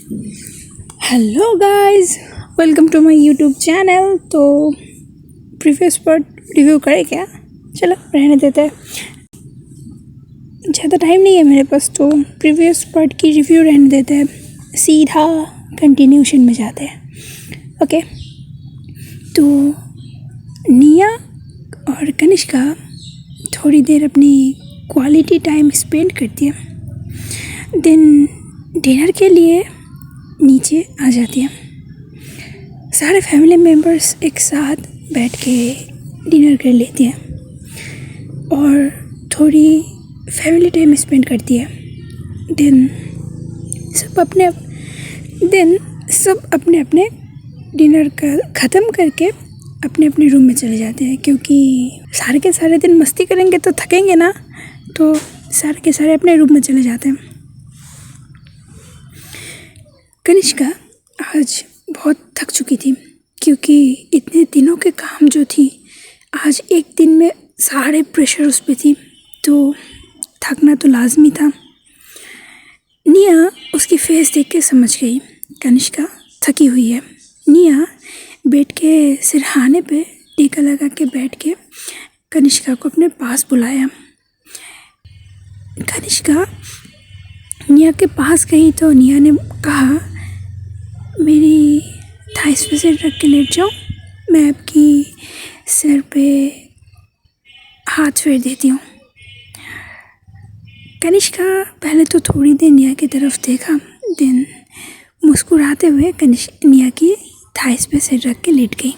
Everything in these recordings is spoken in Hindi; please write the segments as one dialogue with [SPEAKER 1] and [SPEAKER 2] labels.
[SPEAKER 1] Hello guys, welcome to my YouTube channel. तो प्रीवियस पार्ट रिव्यू करें क्या? चलो रहने देते हैं, ज़्यादा टाइम नहीं है मेरे पास, तो प्रीवियस पार्ट की रिव्यू रहने देते हैं, सीधा कंटिन्यूशन में जाते हैं। ओके, तो निया और कनिष्का थोड़ी देर अपनी क्वालिटी टाइम स्पेंड करती है, देन डिनर के लिए नीचे आ जाती है। सारे फैमिली मेम्बर्स एक साथ बैठ के डिनर कर लेती हैं और थोड़ी फैमिली टाइम स्पेंड करती है। देन सब अपने अपने डिनर का ख़त्म करके अपने अपने रूम में चले जाते हैं, क्योंकि सारे के सारे दिन मस्ती करेंगे तो थकेंगे ना, तो सारे के सारे अपने रूम में चले जाते हैं। कनिष्का आज बहुत थक चुकी थी, क्योंकि इतने दिनों के काम जो थी आज एक दिन में सारे प्रेशर उस पे थी, तो थकना तो लाजमी था। निया उसकी फेस देख के समझ गई कनिष्का थकी हुई है। निया बेड के सिरहाने पे टीका लगा के बैठ के कनिष्का को अपने पास बुलाया। कनिष्का निया के पास गई तो निया ने कहा, मेरी थाइस पे सिर रख के लेट जाओ, मैं आपकी सिर पे हाथ फेर देती हूँ। कनिष्का पहले तो थोड़ी देर निया की तरफ देखा, देन मुस्कुराते हुए निया की थाइस पे सिर रख के लेट गई।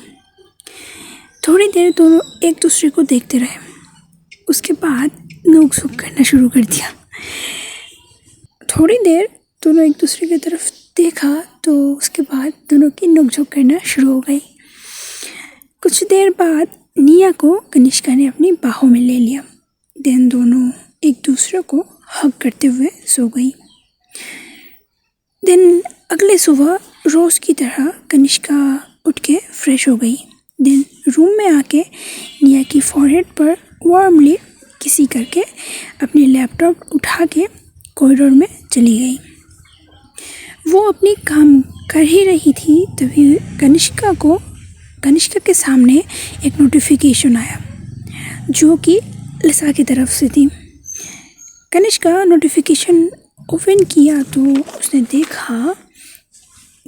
[SPEAKER 1] थोड़ी देर दोनों एक दूसरे को देखते रहे, उसके बाद नोक झोंक करना शुरू कर दिया। थोड़ी देर दोनों एक दूसरे की तरफ देखा तो उसके बाद दोनों की नोक-झोंक करना शुरू हो गई। कुछ देर बाद निया को कनिष्का ने अपनी बाहों में ले लिया, देन दोनों एक दूसरे को हग करते हुए सो गई। देन अगले सुबह रोज़ की तरह कनिष्का उठ के फ्रेश हो गई। देन रूम में आके निया की फॉरहेड पर वार्मली किसी करके अपनी लैपटॉप उठा के कॉरिडोर में चली गई। वो अपनी काम कर ही रही थी, तभी कनिष्का के सामने एक नोटिफिकेशन आया, जो कि लिसा की तरफ से थी। कनिष्का नोटिफिकेशन ओपन किया तो उसने देखा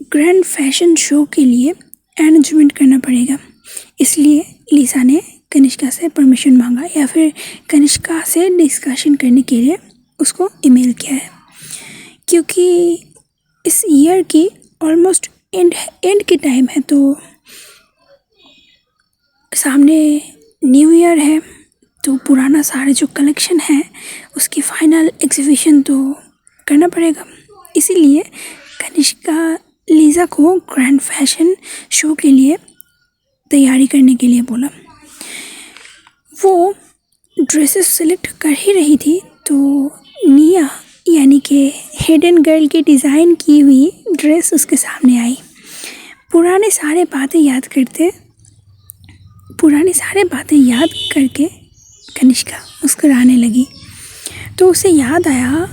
[SPEAKER 1] ग्रैंड फैशन शो के लिए अरेंजमेंट करना पड़ेगा, इसलिए लिसा ने कनिष्का से परमिशन मांगा, या फिर कनिष्का से डिस्कशन करने के लिए उसको ईमेल किया है, क्योंकि इस ईयर की ऑलमोस्ट एंड की टाइम है, तो सामने न्यू ईयर है, तो पुराना सारे जो कलेक्शन है उसकी फाइनल एग्जीबिशन तो करना पड़ेगा। इसीलिए कनिष्का लिसा को ग्रैंड फैशन शो के लिए तैयारी करने के लिए बोला। वो ड्रेसेस सेलेक्ट कर ही रही थी तो निया यानी कि हिडन गर्ल की डिज़ाइन की हुई ड्रेस उसके सामने आई। पुराने सारे बातें याद करके कनिष्का मुस्कुराने लगी, तो उसे याद आया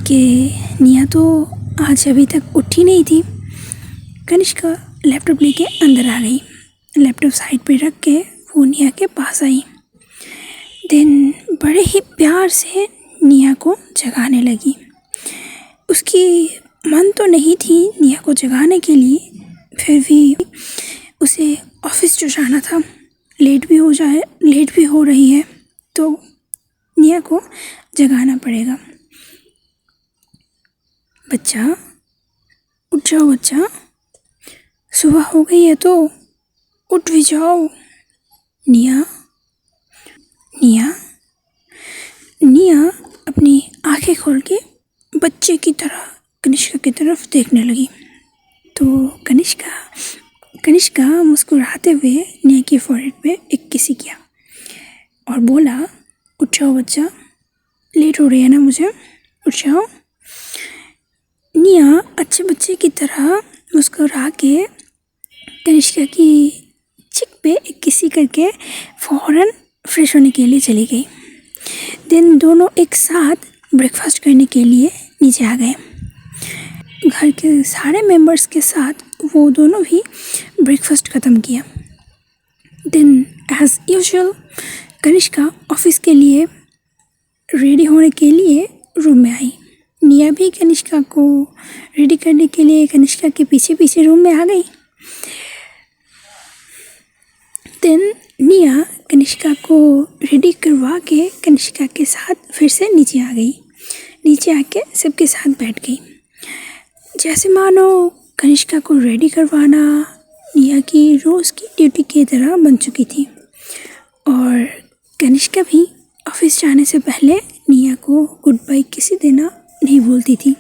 [SPEAKER 1] कि निया तो आज अभी तक उठी नहीं थी। कनिष्का लैपटॉप लेके अंदर आ गई, लैपटॉप साइड पे रख के वो निया के पास आई। देन बड़े ही प्यार से निया को जगाने लगी। उसकी मन तो नहीं थी निया को जगाने के लिए, फिर भी उसे ऑफिस जो जाना था, लेट भी हो रही है, तो निया को जगाना पड़ेगा। बच्चा उठ जाओ, बच्चा सुबह हो गई है तो उठ भी जाओ। निया अपनी आंखें खोल के बच्चे की तरह कनिष्का की तरफ देखने लगी, तो कनिष्का मुस्कुराते हुए निया की फॉरहेड पे एक किसी किया और बोला, उठ जाओ बच्चा, लेट हो रही है ना मुझे, उठ जाओ। निया अच्छे बच्चे की तरह मुस्कुरा के कनिष्का की चिक पे एक किसी करके फ़ौरन फ्रेश होने के लिए चली गई। देन दोनों एक साथ ब्रेकफास्ट करने के लिए नीचे आ गए। घर के सारे मेंबर्स के साथ वो दोनों भी ब्रेकफास्ट ख़त्म किया। Then as usual Kanishka office के लिए रेडी होने के लिए रूम में आई। निया भी कनिष्का को रेडी करने के लिए कनिष्का के पीछे पीछे रूम में आ गई। देन निया कनिष्का को रेडी करवा के कनिष्का के साथ फिर से नीचे आ गई। नीचे आके सबके साथ बैठ गई, जैसे मानो कनिष्का को रेडी करवाना निया की रोज़ की ड्यूटी की तरह बन चुकी थी। और कनिष्का भी ऑफिस जाने से पहले निया को गुड बाय किसी देना नहीं भूलती थी।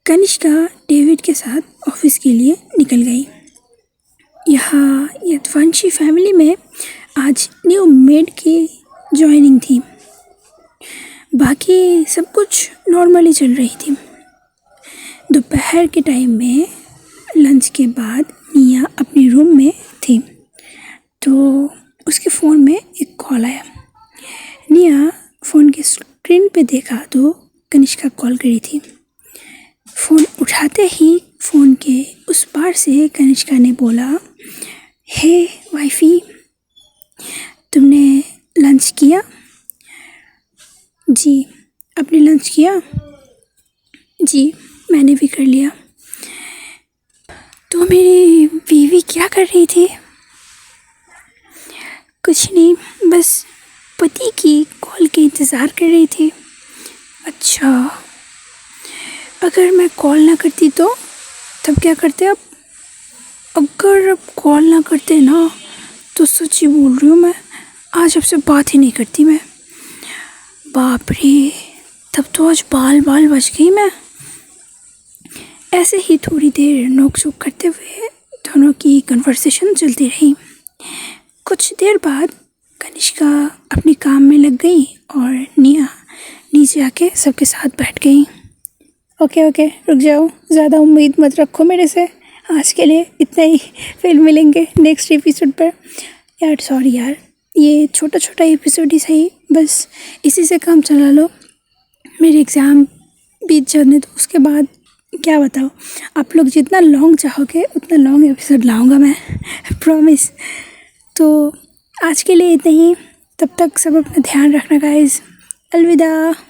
[SPEAKER 1] कनिष्का डेविड के साथ ऑफिस के लिए निकल गई। यहाँ यदवंशी फैमिली में आज न्यू मेड की जॉइनिंग थी। बाकी सब कुछ नॉर्मली चल रही थी। दोपहर के टाइम में लंच के बाद निया अपने रूम में थी तो उसके फ़ोन में एक कॉल आया। निया फ़ोन के स्क्रीन पे देखा तो कनिष्का कॉल करी थी। फ़ोन उठाते ही फ़ोन के उस पार से कनिष्का ने बोला, हे वाइफी, तुमने लंच किया? जी, आपने लंच किया? जी, मैंने भी कर लिया। तो मेरी बीवी क्या कर रही थी? कुछ नहीं, बस पति की कॉल के इंतज़ार कर रही थी। अच्छा, अगर मैं कॉल ना करती तो तब क्या करते आप? अगर आप कॉल ना करते ना तो सच्ची बोल रही हूँ मैं, आज आपसे बात ही नहीं करती मैं। बाप रे, तब तो आज बाल बाल बच गई मैं। ऐसे ही थोड़ी देर नोक झोंक करते हुए दोनों की कन्वर्सेशन चलती रही। कुछ देर बाद कनिष्का अपने काम में लग गई और निया नीचे आके सबके साथ बैठ गई। ओके, रुक जाओ, ज़्यादा उम्मीद मत रखो मेरे से, आज के लिए इतना ही। फिर मिलेंगे नेक्स्ट एपिसोड पर। यार सॉरी यार, ये छोटा छोटा एपिसोड ही सही, बस इसी से काम चला लो। मेरे एग्ज़ाम बीत जाने तो उसके बाद क्या बताओ, आप लोग जितना लॉन्ग चाहोगे उतना लॉन्ग एपिसोड लाऊंगा मैं, प्रॉमिस। तो आज के लिए इतना ही, तब तक सब अपना ध्यान रखना गाइस। अलविदा।